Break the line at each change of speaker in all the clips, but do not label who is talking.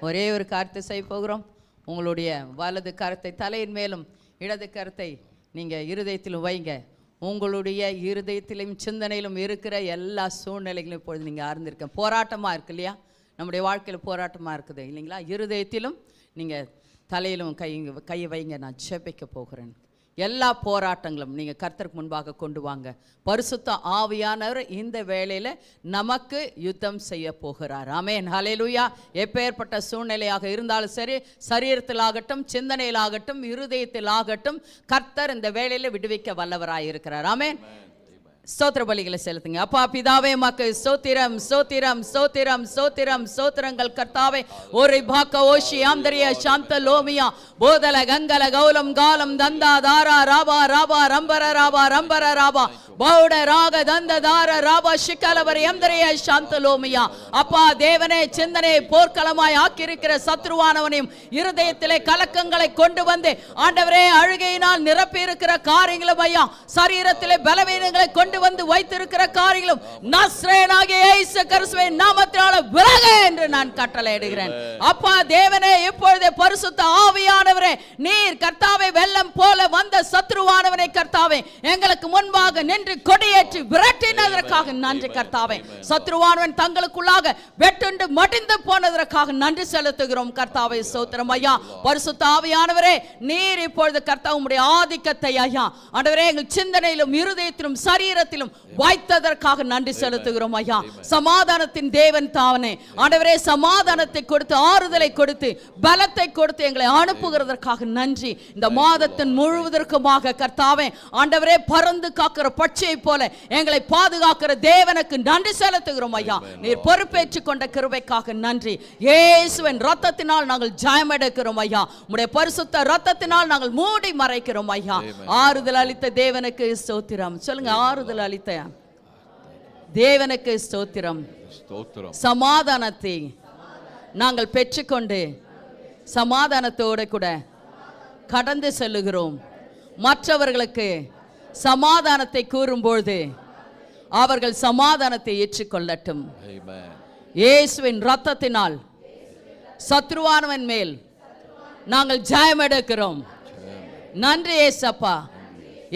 ஒரே ஒரு காரியத்தை செய்ய போகிறோம். உங்களுடைய வலது கரத்தை தலையின் மேலும் இடது கரத்தை நீங்கள் இருதயத்திலும் வைங்க. உங்களுடைய இருதயத்திலும் சிந்தனையிலும் இருக்கிற எல்லா சூழ்நிலைகளும் இப்பொழுது நீங்கள் அறிந்திருக்க போராட்டமாக இருக்கு இல்லையா? நம்முடைய வாழ்க்கையில் போராட்டமாக இருக்குது இல்லைங்களா? இருதயத்திலும் நீங்கள் தலையிலும் கையை வைங்க. நான் ஜெபிக்க போகிறேன். எல்லா போராட்டங்களும் நீங்கள் கர்த்தருக்கு முன்பாக கொண்டு வாங்க. பரிசுத்த ஆவியானவர் இந்த வேளையில் நமக்கு யுத்தம் செய்ய போகிறார். ஆமென், ஹல்லேலூயா. எப்பேற்பட்ட சூழ்நிலையாக இருந்தாலும் சரி, சரீரத்திலாகட்டும், சிந்தனையிலாகட்டும், இருதயத்திலாகட்டும், கர்த்தர் இந்த வேளையில் விடுவிக்க வல்லவராய் இருக்கிறார். ஆமென். ஸ்தோத்திர பலிகளை செலுத்துங்க. அப்பா பிதாவே, மக்கு ஸ்தோத்திரம் ஸ்தோத்திரம் ஸ்தோத்திரம் ஸ்தோத்திரம் ஸ்தோத்திரங்கள் கர்த்தாவே. ஓரி பாக்க ஓஷி ஆந்தரிய சாந்த லோமியா போதல கங்கல கௌலம் காலம் தந்தா தாரா ராபா ராபா ரம்பர ராபா ரம்பர ராபா பௌட ராக தந்த தார ராபா ஷிக்கலவரி ஆந்தரிய சாந்த லோமியா. அப்பா தேவனே, சிந்தனையை போர்க்களமாய் ஆக்கியிருக்கிற சத்ருவானவனையும் இருதயத்திலே கலக்கங்களை கொண்டு வந்து ஆண்டவரே அழுகையினால் நிரப்பி இருக்கிற காரியங்களும் ஐயா, சரீரத்திலே பலவீனங்களை கொண்டு வந்து வைத்திருக்கிற காரியங்களும் நஸ்ரேயனாகிய இயேசு கிறிஸ்துவின் நாமத்தினால விலக என்று நான் கட்டளையிடுகிறேன். அப்பா தேவனே, இப்பொழுதே பரிசுத்த ஆவியானவரே, நீர் கர்த்தாவே வெள்ளம் போல வந்த சத்ருவானவனை கர்த்தாவே எங்களுக்கு முன்பாக நின்று கொடியேற்றி விரட்டினதற்காக நன்றி கர்த்தாவே. சத்ருவானவன் தங்களுக்குள்ளாக வெட்டுண்டு மடிந்து போனதற்காக நன்றி செலுத்துகிறோம் கர்த்தாவே. ஸ்தோத்திரம் ஐயா. பரிசுத்த ஆவியானவரே, நீர் இப்பொழுது கர்த்தா உம்முடைய ஆதிக்கத்தை ஐயா ஆண்டவரே எங்கள் சிந்தனையிலும் இருதயத்திலும் சரீரத்திலும் வாய்த்ததற்காக நன்றி செலுத்துகிறோம் ஐயா. சமாதானத்தின் தேவன் தாவனே ஆண்டவரே, சமாதானத்தை கொடுத்து ஆறுதலை கொடுத்து பலத்தை கொடுத்து எங்களை அனுப்புகிறதற்காக நன்றி. இந்த மாதத்தின் முழுவதற்குமாக கர்த்தாவே ஆண்டவரே, பறந்து காக்கிற பட்சியை போல எங்களை பாதுகாக்கிற தேவனுக்கு நன்றி செலுத்துகிறோம் ஐயா. நீர் பொறுப்பேற்றுக் கொண்ட கிருபைக்காக நன்றி. இயேசுவின் இரத்தத்தினால் நாங்கள் ஜெயம் எடுக்கிறோம் ஐயா. உம்முடைய பரிசுத்த இரத்தத்தினால் நாங்கள் மூடி மறைக்கிறோம் ஐயா. ஆறுதல் அளித்த தேவனுக்கு ஸ்தோத்திரம். சொல்லுங்க, ஆறுதல் அளித்த தேவனுக்கு ஸ்தோத்திரம். சமாதானத்தை நாங்கள் பெற்றுக்கொண்டு சமாதானத்தோடு கூட கடந்து செல்லுகிறோம். மற்றவர்களுக்கு சமாதானத்தை கூறும்பொழுது அவர்கள் சமாதானத்தை ஏற்றுக்கொள்ளட்டும். இயேசுவின் இரத்தத்தினால் சத்ருவானவன் மேல் நாங்கள் ஜெயம் எடுக்கிறோம். நன்றி ஏசப்பா.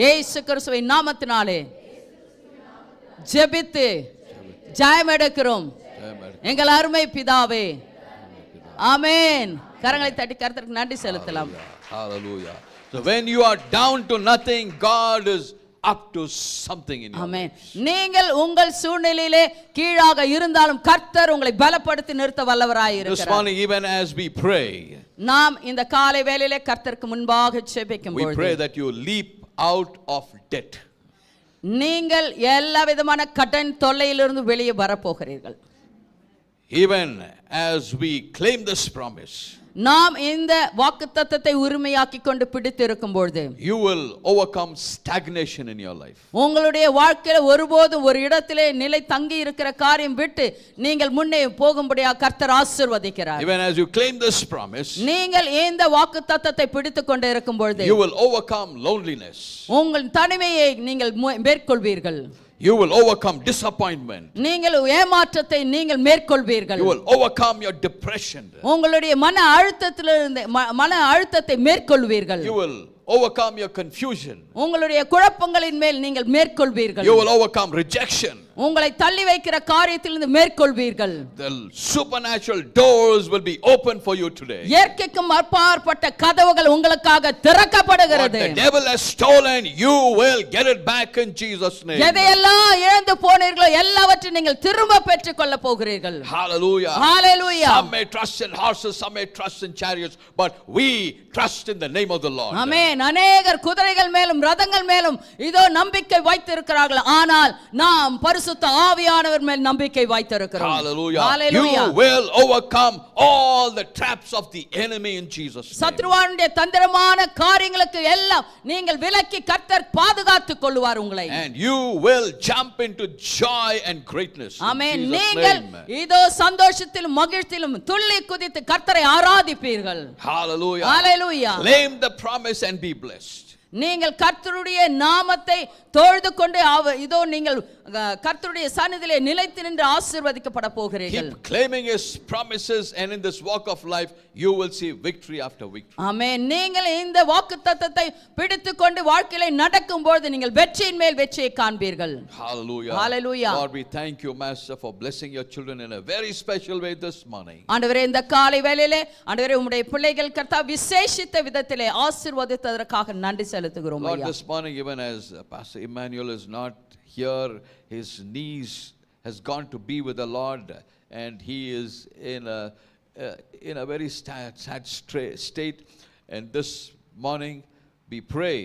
இயேசு கிறிஸ்துவின் நாமத்தினாலே ஜெபித்து ஜெயம் எடுக்கிறோம் எங்கள் அருமை பிதாவே. ஆமென். கரங்களை தட்டி கர்த்தருக்கு நன்றி செலுத்தலாம்.
Hallelujah. So when you are down to nothing, God is up to something in your life.
நீங்கள் உங்கள் சூழ்நிலையிலே கீழாக இருந்தாலும் கர்த்தர் உங்களை பலப்படுத்தி நிறுத்த வல்லவராய் இருக்கிறார்.
This morning, even as we pray,
நாம் இந்த காலை வேளையிலே கர்த்தருக்கு முன்பாக ஜெபிக்கும் பொழுது
we pray that you leap out of debt.
நீங்கள் எல்லா விதமான கடன் தொல்லையிலிருந்து வெளியே வரப்போகிறீர்கள்.
Even as we claim this promise,
நாம் இந்த வாக்குத்தத்தத்தை உரிமையாக்கி கொண்டு பிடித்திருக்கும் பொழுது
you will overcome stagnation in your life.
உங்களுடைய வாழ்க்கையில ஒருபோதும் ஒரு இடத்திலே நிலை தங்கி இருக்கிற காரியம் விட்டு நீங்கள் முன்னே போகும்படியாக கர்த்தர் ஆசீர்வதிக்கிறார்.
Even as you claim this promise,
நீங்கள் இந்த வாக்குத்தத்தத்தை பிடித்துக் கொண்டு இருக்கும் பொழுது
you will overcome loneliness.
உங்கள் தனிமையை நீங்கள் மேற்கொள்வீர்கள்.
You will overcome disappointment.
நீங்கள் ஏமாற்றத்தை நீங்கள் மேற்கொள்வீர்கள்.
You will overcome your depression.
உங்களுடைய மன அழுத்தத்தை மேற்கொள்வீர்கள்.
You will overcome your confusion.
உங்களுடைய குழப்பங்களின் மேல் நீங்கள் மேற்கொள்வீர்கள்.
You will overcome rejection.
உங்களை தள்ளி வைக்கிற காரியத்திலிருந்து மேற்கொள்வீர்கள்.
The supernatural doors will be open for you today.
இயற்கைக்கு அப்பாற்பட்ட கதவுகள் உங்களுக்காக திறக்கப்படுகிறது.
What the devil has stolen, you will get it back in Jesus name.
எதையெல்லாம் இழந்து போனீர்களோ எல்லாவற்றையும் நீங்கள் திரும்ப பெற்றுக் கொள்ள போகிறீர்கள்.
Hallelujah.
Hallelujah.
Some may trust in horses, some may trust in chariots, but we trust in the name of the Lord.
ஆமென். அநேகர் குதிரைகள் மேலும் ரதங்கள் மேலும் இதோ நம்பிக்கை வைத்திருக்கிறார்கள். ஆனால் நாம் பரிசுத்த ஆவியானவர் மேல் நம்பிக்கை வைத்திருக்கிறோம்.
Hallelujah.
Hallelujah.
You will overcome all the traps of the enemy in Jesus name.
சத்ருவானுடைய தந்திரமான காரியங்களுக்கு எல்லாம் நீங்கள் விலக்கி கர்த்தர் பாதுகாத்துக் கொள்வார் உங்களை.
And you will jump into joy and greatness.
ஆமென். நீங்கள் இதோ சந்தோஷத்திலும் மகிழ்ச்சியிலும் துள்ளி குதித்து கர்த்தரை ஆராதிப்பீர்கள்.
Hallelujah.
Hallelujah.
Claim the promise and be blessed.
நீங்கள் கர்த்தருடைய நாமத்தை தொழுது கொண்டு இதோ நீங்கள் கர்த்தருடைய சந்நிதியிலே நிலைத்து நின்று ஆசீர்வதிக்கப்பட போகிறீர்கள்.
Keep claiming his promises, and in this walk of life you will see victory after victory.
ஆமென். நீங்கள் இந்த வாக்குத்தத்தத்தை பிடித்துக்கொண்டு வாழ்க்கையிலே நடக்கும்போது நீங்கள் வெற்றியின் மேல் வெற்றியை காண்பீர்கள்.
Hallelujah.
Hallelujah.
Lord, we thank you, Master, for blessing your children in a very special way this morning.
ஆண்டவரே, இந்த காலை வேளையிலே ஆண்டவரே உம்முடைய பிள்ளைகள் கர்த்தா விசேஷித்த விதத்திலே ஆசீர்வதித்ததற்காக நன்றி செலுத்துகிறோம்
Lord,
ஐயா.
this morning, even as Pastor Emmanuel is not here, his knees has gone to be with the Lord, and he is in a very sad state. And this morning, we pray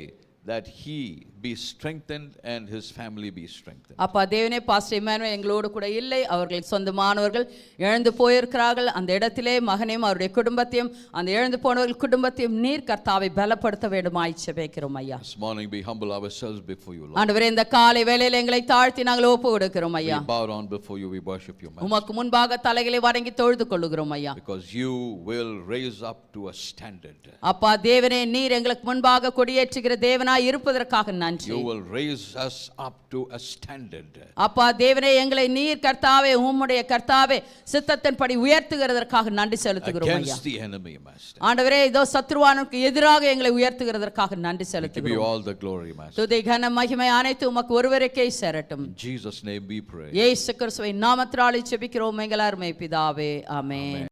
that he be strengthened and his family be strengthened.
அப்பா தேவனே, pastor Emmanuel எங்களோடு கூட இல்லை. அவர்கள் சொந்தமானவர்கள் இழந்து போயிருக்கிறார்கள். அந்த இடத்திலே மகனையும் அவருடைய குடும்பத்தையும் அந்த இழந்து போனவர்கள் குடும்பத்தையும் நீர் கர்த்தாவை பலப்படுத்த வேண்டுமாய் ஜெபிக்கிறோம் ஐயா.
This morning we humble ourselves before you, Lord.
ஆண்டவரே, இந்த காலை வேளையிலே எங்களை தாழ்த்தி நாங்கள் ஒப்பு கொடுக்கிறோம் ஐயா.
We bow down before you, we worship you, Master.
உமக்கு முன்பாக தலைகளை வணங்கி தொழுது கொள்ளுகிறோம் ஐயா.
Because you will raise up to a standard.
அப்பா தேவனே, நீர் எங்களுக்கு முன்பாக கொடியேற்றுகிற தேவனாய் இருப்பதற்காக நன்றி.
You will raise us up to a standard.
அப்பா தேவனே, எங்களை நீர் கர்த்தாவே உம்முடைய கர்த்தாவே சித்தத்தின்படி உயர்த்துகிறதற்காக நன்றி செலுத்துகிறோம் ஐயா.
Against the enemy, Master.
ஆண்டவரே, இதோ சத்ருவானுக்கு எதிராக எங்களை உயர்த்துகிறதற்காக நன்றி
We give you
செலுத்துகிறோம்.
all the glory, Master.
துதி கன மகிமை அனைத்து உமக்கு ஒருவருக்கே சேரட்டும்.
In Jesus' name we pray.
இயேசு கிறிஸ்துவின் நாமத்தினாலே ஜெபிக்கிறோம் எங்கள் அருமை பிதாவே. ஆமென்.